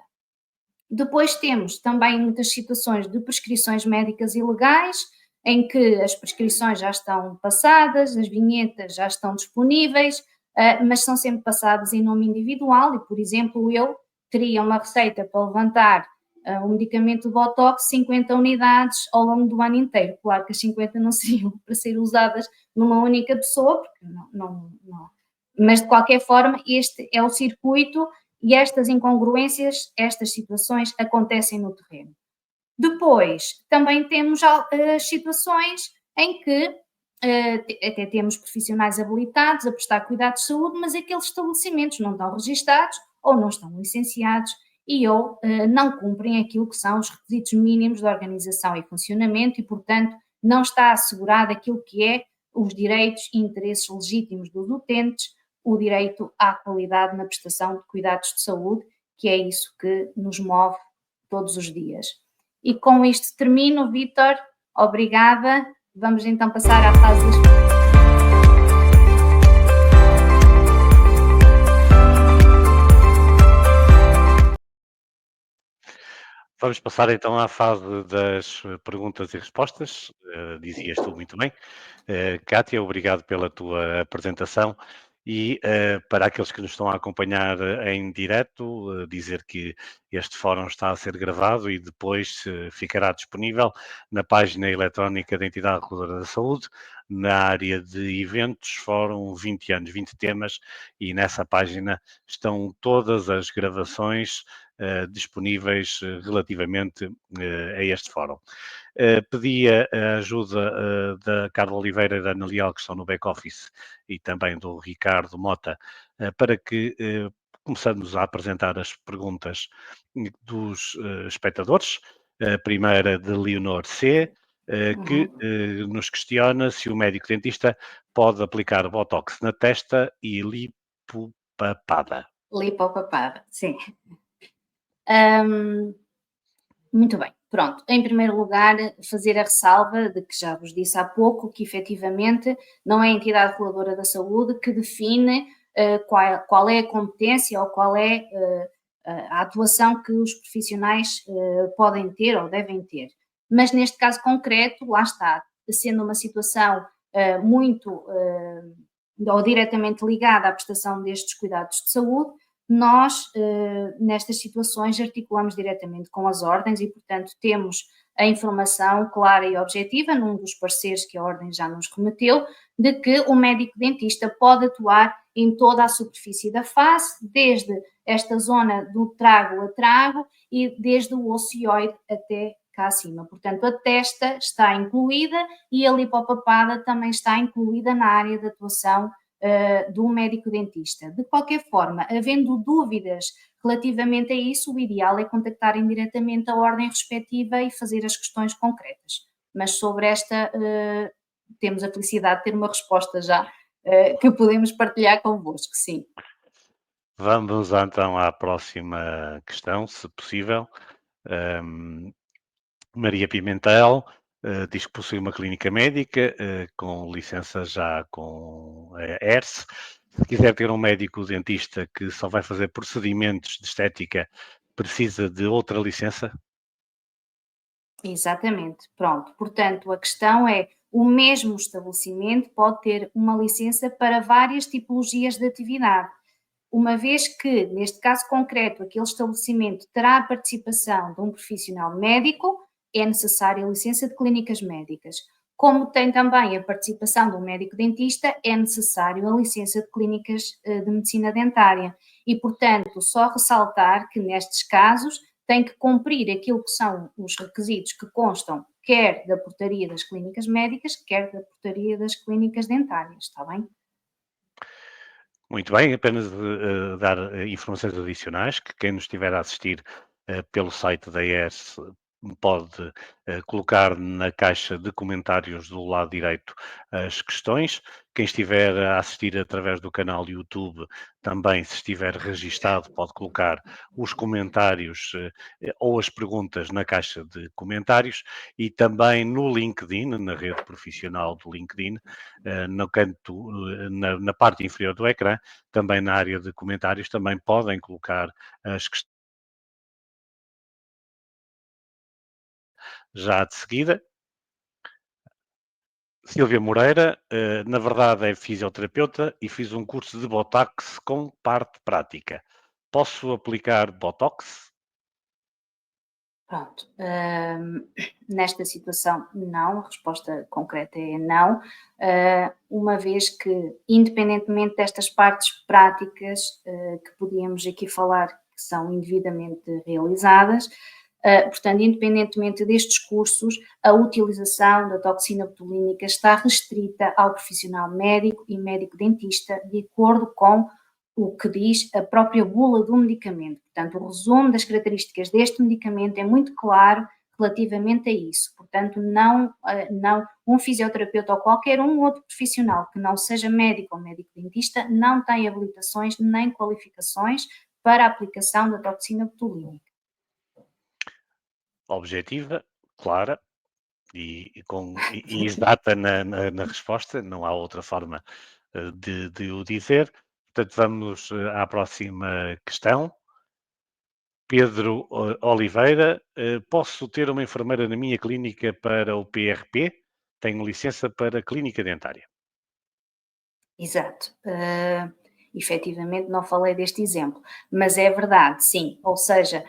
Depois temos também muitas situações de prescrições médicas ilegais, em que as prescrições já estão passadas, as vinhetas já estão disponíveis, mas são sempre passadas em nome individual e, por exemplo, eu teria uma receita para levantar o medicamento Botox, 50 unidades ao longo do ano inteiro. Claro que as 50 não seriam para ser usadas numa única pessoa, porque não. Mas, de qualquer forma, este é o circuito e estas incongruências, estas situações acontecem no terreno. Depois, também temos as situações em que até temos profissionais habilitados a prestar cuidados de saúde, mas aqueles estabelecimentos não estão registados ou não estão licenciados ou não cumprem aquilo que são os requisitos mínimos de organização e funcionamento e, portanto, não está assegurado aquilo que é os direitos e interesses legítimos dos utentes, o direito à qualidade na prestação de cuidados de saúde, que é isso que nos move todos os dias. E com isto termino, Vítor, obrigada. Vamos então passar à fase das Vamos passar então à fase das perguntas e respostas. Dizias tu muito bem. Kátia, obrigado pela tua apresentação. E para aqueles que nos estão a acompanhar em direto, dizer que este fórum está a ser gravado e depois ficará disponível na página eletrónica da Entidade Reguladora da Saúde, na área de eventos, fórum 20 anos, 20 temas, e nessa página estão todas as gravações disponíveis relativamente a este fórum. Pedi a ajuda da Carla Oliveira e da Ana Leal, que estão no back-office, e também do Ricardo Mota, para que começamos a apresentar as perguntas dos espectadores. A primeira de Leonor C., que nos questiona se o médico dentista pode aplicar Botox na testa e lipopapada. lipopapada, sim. Muito bem, pronto. Em primeiro lugar, fazer a ressalva de que já vos disse há pouco que efetivamente não é a entidade reguladora da saúde que define qual é a competência ou qual é a atuação que os profissionais podem ter ou devem ter. Mas neste caso concreto, lá está, sendo uma situação muito ou diretamente ligada à prestação destes cuidados de saúde, nós, nestas situações, articulamos diretamente com as ordens e, portanto, temos a informação clara e objetiva, num dos pareceres que a ordem já nos remeteu, de que o médico dentista pode atuar em toda a superfície da face, desde esta zona do trago a trago e desde o ocioide até cá acima. Portanto, a testa está incluída e a lipopapada também está incluída na área de atuação do médico dentista. De qualquer forma, havendo dúvidas relativamente a isso, o ideal é contactarem diretamente a ordem respectiva e fazer as questões concretas. Mas sobre esta, temos a felicidade de ter uma resposta já que podemos partilhar convosco, sim. Vamos então à próxima questão, se possível. Maria Pimentel diz que possui uma clínica médica com licença já com a ERS. Se quiser ter um médico dentista que só vai fazer procedimentos de estética, precisa de outra licença? Exatamente, pronto. Portanto, a questão é, o mesmo estabelecimento pode ter uma licença para várias tipologias de atividade, uma vez que, neste caso concreto, aquele estabelecimento terá a participação de um profissional médico, é necessária a licença de clínicas médicas. Como tem também a participação de um médico dentista, é necessário a licença de clínicas de medicina dentária. E, portanto, só ressaltar que nestes casos tem que cumprir aquilo que são os requisitos que constam quer da portaria das clínicas médicas, quer da portaria das clínicas dentárias, está bem? Muito bem, apenas dar informações adicionais, que quem nos estiver a assistir pelo site da ES pode colocar na caixa de comentários do lado direito as questões. Quem estiver a assistir através do canal YouTube, também, se estiver registado, pode colocar os comentários ou as perguntas na caixa de comentários e também no LinkedIn, na rede profissional do LinkedIn, no canto, na parte inferior do ecrã, também na área de comentários, também podem colocar as questões já de seguida. Silvia Moreira, na verdade é fisioterapeuta e fiz um curso de Botox com parte prática. Posso aplicar Botox? Pronto, nesta situação não, a resposta concreta é não, uma vez que, independentemente destas partes práticas, que podíamos aqui falar que são indevidamente realizadas, portanto, independentemente destes cursos, a utilização da toxina botulínica está restrita ao profissional médico e médico-dentista, de acordo com o que diz a própria bula do medicamento. Portanto, o resumo das características deste medicamento é muito claro relativamente a isso. Portanto, não um fisioterapeuta ou qualquer outro profissional que não seja médico ou médico-dentista não tem habilitações nem qualificações para a aplicação da toxina botulínica. Objetiva, clara e exata na resposta, não há outra forma de o dizer. Portanto, vamos à próxima questão. Pedro Oliveira, posso ter uma enfermeira na minha clínica para o PRP? Tenho licença para clínica dentária. Exato. Efetivamente não falei deste exemplo, mas é verdade, sim. Ou seja,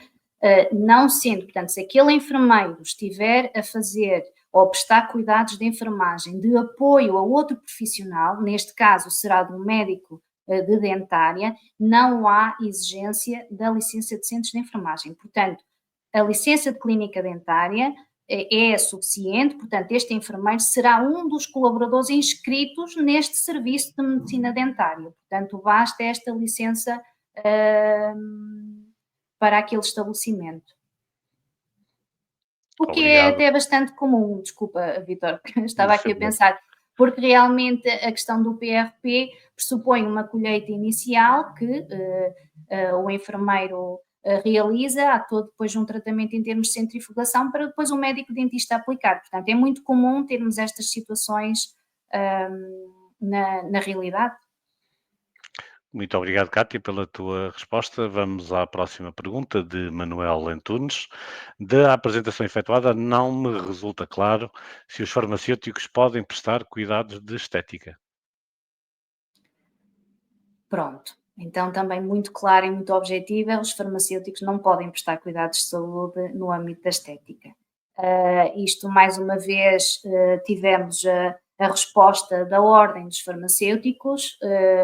não sendo, portanto, se aquele enfermeiro estiver a fazer ou prestar cuidados de enfermagem de apoio a outro profissional, neste caso será de um médico de dentária, não há exigência da licença de centros de enfermagem. Portanto, a licença de clínica dentária é suficiente, portanto, este enfermeiro será um dos colaboradores inscritos neste serviço de medicina dentária. Portanto, basta esta licença para aquele estabelecimento. O que é Obrigado. até bastante comum, desculpa, Vitor, Não estava aqui a sabia. pensar, porque realmente a questão do PRP pressupõe uma colheita inicial que o enfermeiro realiza, há todo depois um tratamento em termos de centrifugação para depois o médico dentista aplicar. Portanto, é muito comum termos estas situações na realidade. Muito obrigado, Cátia, pela tua resposta. Vamos à próxima pergunta de Manuel Antunes. Da apresentação efetuada, não me resulta claro se os farmacêuticos podem prestar cuidados de estética. Pronto. Então, também muito clara e muito objetiva, os farmacêuticos não podem prestar cuidados de saúde no âmbito da estética. Isto, mais uma vez, tivemos a resposta da Ordem dos Farmacêuticos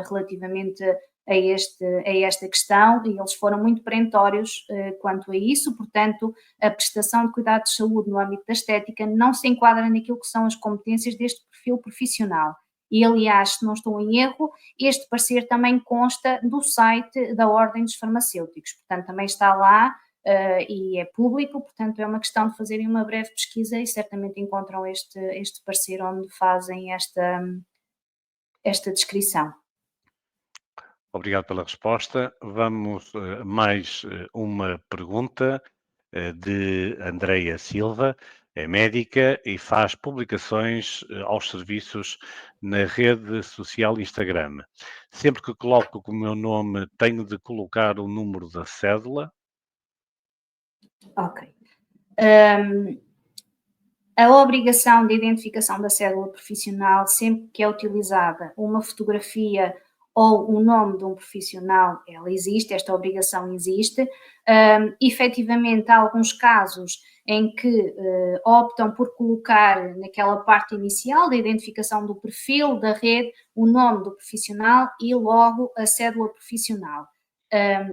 relativamente a esta questão e eles foram muito perentórios quanto a isso, portanto, a prestação de cuidados de saúde no âmbito da estética não se enquadra naquilo que são as competências deste perfil profissional. E, aliás, se não estou em erro, este parecer também consta do site da Ordem dos Farmacêuticos, portanto, também está lá e é público, portanto, é uma questão de fazerem uma breve pesquisa e certamente encontram este parecer onde fazem esta descrição. Obrigado pela resposta. Vamos a mais uma pergunta de Andreia Silva, é médica e faz publicações aos serviços na rede social Instagram. Sempre que coloco o meu nome, tenho de colocar o número da cédula. Ok. A obrigação de identificação da cédula profissional, sempre que é utilizada uma fotografia ou o nome de um profissional, ela existe, esta obrigação existe. Efetivamente, há alguns casos em que optam por colocar naquela parte inicial da identificação do perfil da rede o nome do profissional e logo a cédula profissional.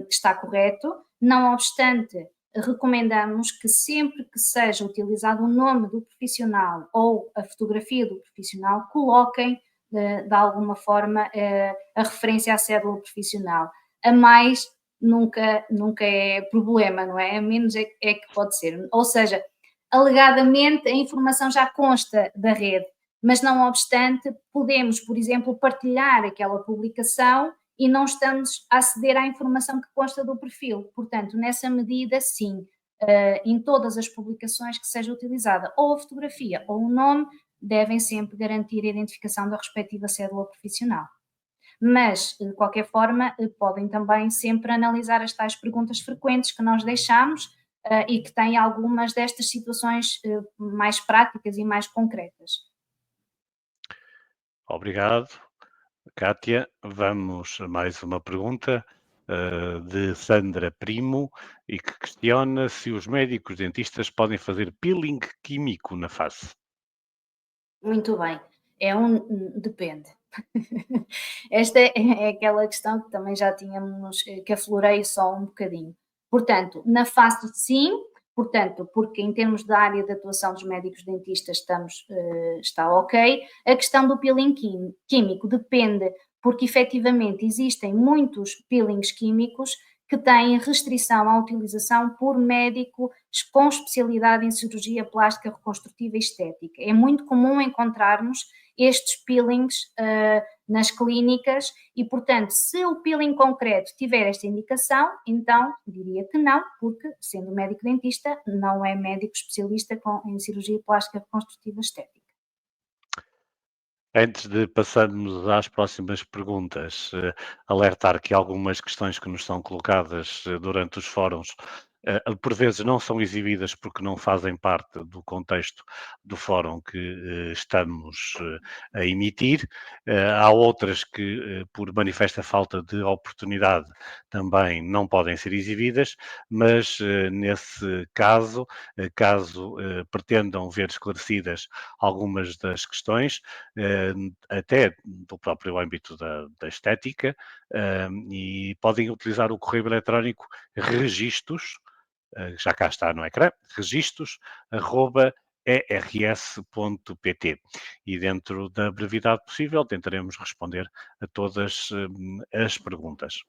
Está correto, não obstante, recomendamos que sempre que seja utilizado o nome do profissional ou a fotografia do profissional, coloquem de alguma forma a referência à cédula profissional. A mais nunca é problema, não é? A menos é que pode ser. Ou seja, alegadamente a informação já consta da rede, mas não obstante, podemos, por exemplo, partilhar aquela publicação e não estamos a aceder à informação que consta do perfil. Portanto, nessa medida, sim, em todas as publicações que seja utilizada ou a fotografia ou o nome, devem sempre garantir a identificação da respectiva cédula profissional. Mas, de qualquer forma, podem também sempre analisar as tais perguntas frequentes que nós deixamos e que têm algumas destas situações mais práticas e mais concretas. Obrigado, Cátia. Vamos a mais uma pergunta de Sandra Primo, e que questiona se os médicos dentistas podem fazer peeling químico na face. Muito bem, depende. Esta é aquela questão que também já tínhamos, que aflorei só um bocadinho. Portanto, na face sim, portanto, porque em termos da área de atuação dos médicos dentistas está ok. A questão do peeling químico depende, porque efetivamente existem muitos peelings químicos que têm restrição à utilização por médico com especialidade em cirurgia plástica reconstrutiva e estética. É muito comum encontrarmos estes peelings nas clínicas e, portanto, se o peeling concreto tiver esta indicação, então diria que não, porque, sendo médico dentista, não é médico especialista em cirurgia plástica reconstrutiva estética. Antes de passarmos às próximas perguntas, alertar que algumas questões que nos são colocadas durante os fóruns, por vezes não são exibidas porque não fazem parte do contexto do fórum que estamos a emitir. Há outras que, por manifesta falta de oportunidade, também não podem ser exibidas, mas nesse caso, caso pretendam ver esclarecidas algumas das questões, até do próprio âmbito da estética, e podem utilizar o correio eletrónico registros, já cá está no ecrã, registros@ers.pt, e dentro da brevidade possível tentaremos responder a todas as perguntas.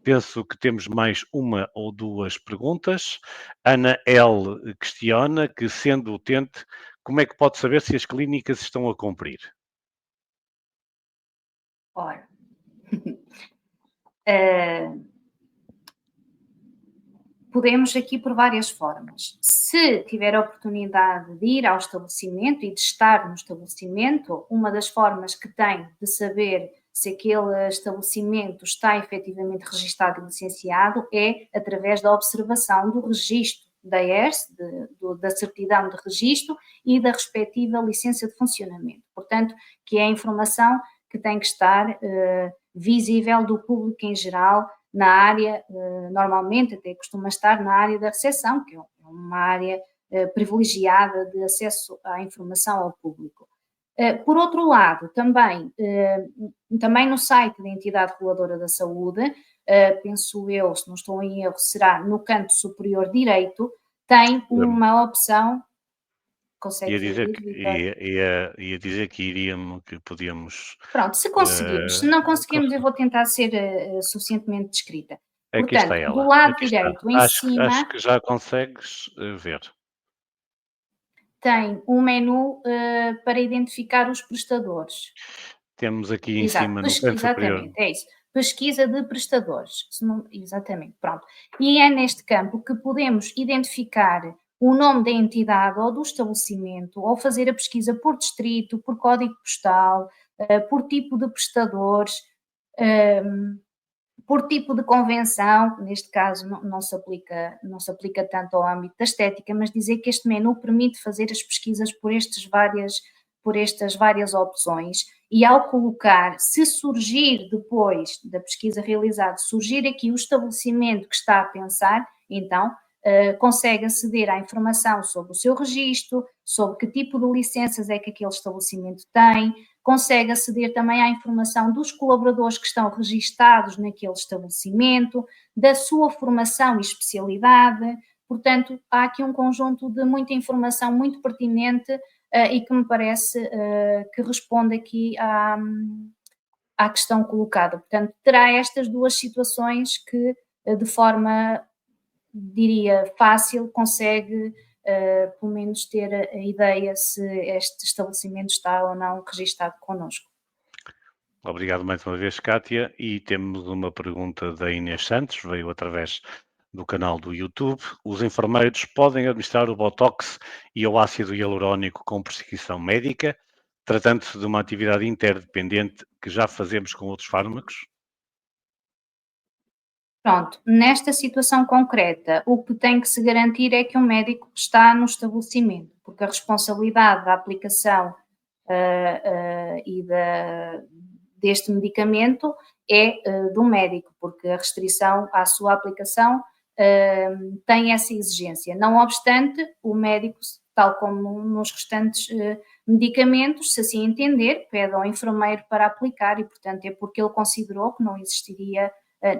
Penso que temos mais uma ou duas perguntas. Ana L. questiona que, sendo utente, como é que pode saber se as clínicas estão a cumprir? Ora, podemos aqui por várias formas. Se tiver a oportunidade de ir ao estabelecimento e de estar no estabelecimento, uma das formas que tem de saber se aquele estabelecimento está efetivamente registado e licenciado é através da observação do registro da ERS, da certidão de registro e da respectiva licença de funcionamento. Portanto, que é a informação que tem que estar visível do público em geral na área, normalmente até costuma estar na área da recepção, que é uma área privilegiada de acesso à informação ao público. Por outro lado, também no site da entidade reguladora da saúde, penso eu, se não estou em erro, será no canto superior direito, tem uma opção. Ia Consegues dizer ouvir, que, Vitor? ia dizer que que podíamos. Pronto, se conseguimos, se não conseguimos, eu Conseguir. vou tentar ser suficientemente descrita. Aqui está Portanto, do ela, lado aqui está. direito, em Acho cima, que já consegues ver. tem um menu para identificar os prestadores. Temos aqui em Exato, cima, no canto superior. exatamente, é isso. Pesquisa de prestadores. Exatamente, pronto. E é neste campo que podemos identificar o nome da entidade ou do estabelecimento, ou fazer a pesquisa por distrito, por código postal, por tipo de prestadores, por tipo de convenção. Neste caso não se aplica tanto ao âmbito da estética, mas dizer que este menu permite fazer as pesquisas por estas várias opções, e ao colocar, se surgir depois da pesquisa realizada, surgir aqui o estabelecimento que está a pensar, então consegue aceder à informação sobre o seu registro, sobre que tipo de licenças é que aquele estabelecimento tem, consegue aceder também à informação dos colaboradores que estão registados naquele estabelecimento, da sua formação e especialidade. Portanto, há aqui um conjunto de muita informação muito pertinente e que me parece que responde aqui à questão colocada. Portanto, terá estas duas situações que, de forma, diria, fácil, consegue pelo menos ter a ideia se este estabelecimento está ou não registado connosco. Obrigado mais uma vez, Kátia. E temos uma pergunta da Inês Santos, veio através do canal do YouTube. Os enfermeiros podem administrar o Botox e o ácido hialurónico com prescrição médica, tratando-se de uma atividade interdependente que já fazemos com outros fármacos? Pronto, nesta situação concreta, o que tem que se garantir é que o médico está no estabelecimento, porque a responsabilidade da aplicação e deste medicamento é do médico, porque a restrição à sua aplicação tem essa exigência. Não obstante, o médico, tal como nos restantes medicamentos, se assim entender, pede ao enfermeiro para aplicar e, portanto, é porque ele considerou que não existiria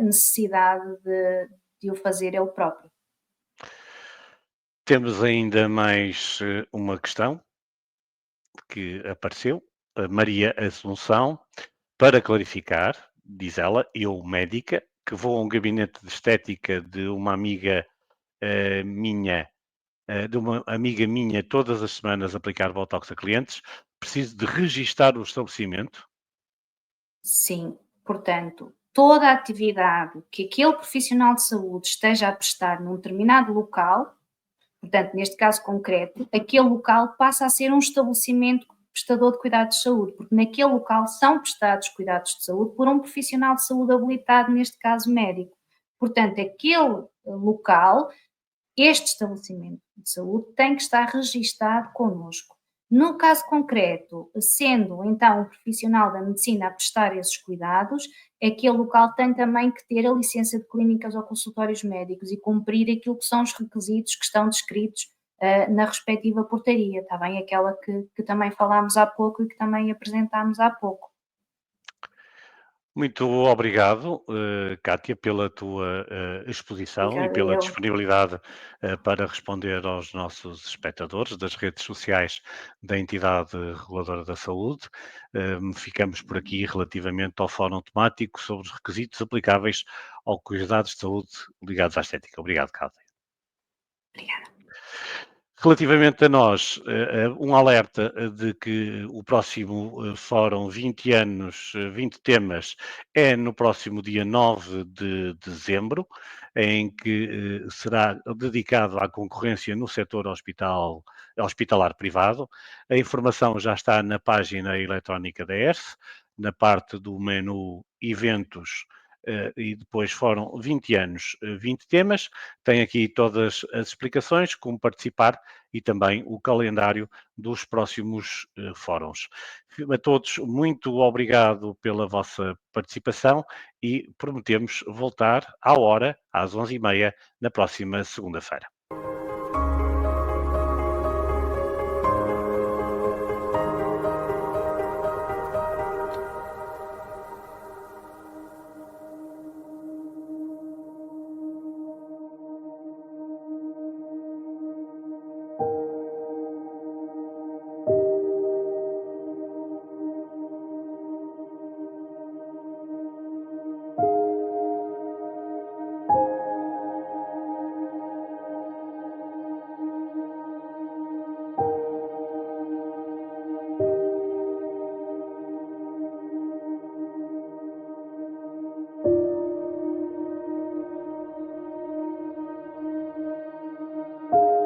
necessidade de o fazer ele próprio. Temos ainda mais uma questão que apareceu. A Maria Assunção, para clarificar, diz ela, eu, médica, que vou a um gabinete de estética de uma amiga minha, todas as semanas aplicar Botox a clientes, preciso de registar o estabelecimento? Sim, portanto, toda a atividade que aquele profissional de saúde esteja a prestar num determinado local, portanto, neste caso concreto, aquele local passa a ser um estabelecimento prestador de cuidados de saúde, porque naquele local são prestados cuidados de saúde por um profissional de saúde habilitado, neste caso médico. Portanto, aquele local, este estabelecimento de saúde, tem que estar registado connosco. No caso concreto, sendo então um profissional da medicina a prestar esses cuidados, aquele local tem também que ter a licença de clínicas ou consultórios médicos e cumprir aquilo que são os requisitos que estão descritos na respectiva portaria, está bem? Aquela que também falámos há pouco e que também apresentámos há pouco. Muito obrigado, Kátia, pela tua exposição e Obrigada pela eu. disponibilidade para responder aos nossos espectadores das redes sociais da entidade reguladora da saúde. Ficamos por aqui relativamente ao fórum temático sobre os requisitos aplicáveis aos cuidados de saúde ligados à estética. Obrigado, Kátia. Obrigada. Relativamente a nós, um alerta de que o próximo Fórum 20 anos, 20 temas, é no próximo dia 9 de dezembro, em que será dedicado à concorrência no setor hospitalar privado. A informação já está na página eletrónica da ERSE, na parte do menu Eventos, e depois foram 20 anos, 20 temas. Tem aqui todas as explicações, como participar e também o calendário dos próximos fóruns. A todos, muito obrigado pela vossa participação e prometemos voltar à hora, às 11h30, na próxima segunda-feira.